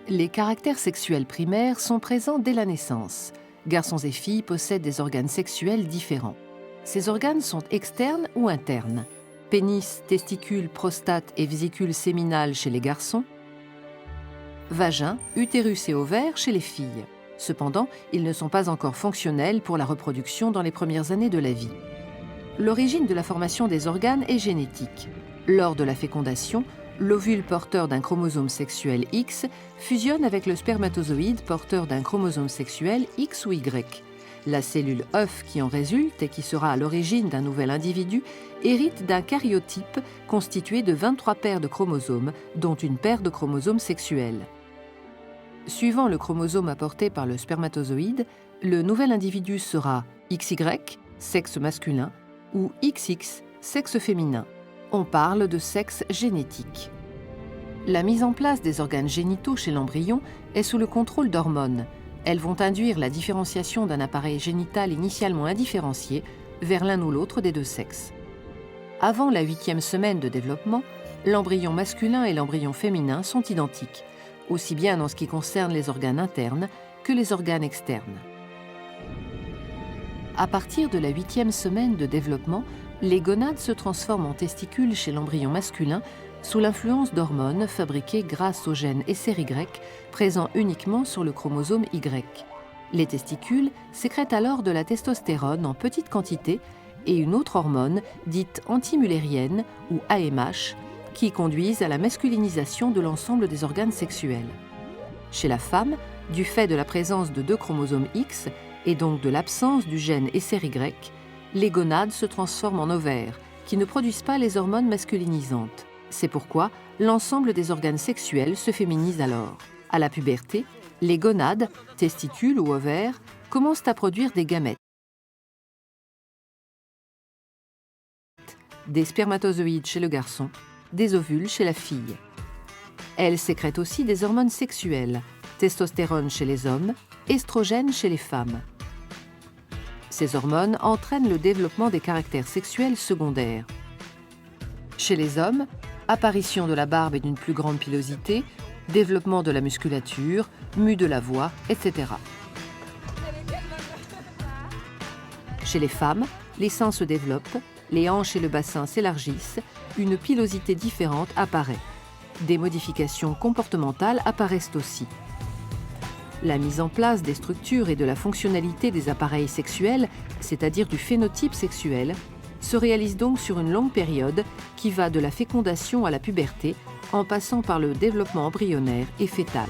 Les caractères sexuels primaires sont présents dès la naissance. Garçons et filles possèdent des organes sexuels différents. Ces organes sont externes ou internes. Pénis, testicules, prostate et vésicule séminale chez les garçons. Vagin, utérus et ovaires chez les filles. Cependant, ils ne sont pas encore fonctionnels pour la reproduction dans les premières années de la vie. L'origine de la formation des organes est génétique. Lors de la fécondation, l'ovule porteur d'un chromosome sexuel X fusionne avec le spermatozoïde porteur d'un chromosome sexuel X ou Y. La cellule œuf qui en résulte et qui sera à l'origine d'un nouvel individu hérite d'un karyotype constitué de 23 paires de chromosomes, dont une paire de chromosomes sexuels. Suivant le chromosome apporté par le spermatozoïde, le nouvel individu sera XY, sexe masculin, ou XX, sexe féminin. On parle de sexe génétique. La mise en place des organes génitaux chez l'embryon est sous le contrôle d'hormones. Elles vont induire la différenciation d'un appareil génital initialement indifférencié vers l'un ou l'autre des deux sexes. Avant la 8e semaine de développement, l'embryon masculin et l'embryon féminin sont identiques, aussi bien en ce qui concerne les organes internes que les organes externes. À partir de la 8e semaine de développement, les gonades se transforment en testicules chez l'embryon masculin sous l'influence d'hormones fabriquées grâce au gène SRY présent uniquement sur le chromosome Y. Les testicules sécrètent alors de la testostérone en petite quantité et une autre hormone dite antimullérienne ou AMH qui conduisent à la masculinisation de l'ensemble des organes sexuels. Chez la femme, du fait de la présence de deux chromosomes X et donc de l'absence du gène SRY, les gonades se transforment en ovaires, qui ne produisent pas les hormones masculinisantes. C'est pourquoi l'ensemble des organes sexuels se féminisent alors. À la puberté, les gonades, testicules ou ovaires, commencent à produire des gamètes, des spermatozoïdes chez le garçon, des ovules chez la fille. Elles sécrètent aussi des hormones sexuelles, testostérone chez les hommes, estrogène chez les femmes. Ces hormones entraînent le développement des caractères sexuels secondaires. Chez les hommes, apparition de la barbe et d'une plus grande pilosité, développement de la musculature, mue de la voix, etc. Chez les femmes, les seins se développent, les hanches et le bassin s'élargissent, une pilosité différente apparaît. Des modifications comportementales apparaissent aussi. La mise en place des structures et de la fonctionnalité des appareils sexuels, c'est-à-dire du phénotype sexuel, se réalise donc sur une longue période qui va de la fécondation à la puberté, en passant par le développement embryonnaire et fœtal.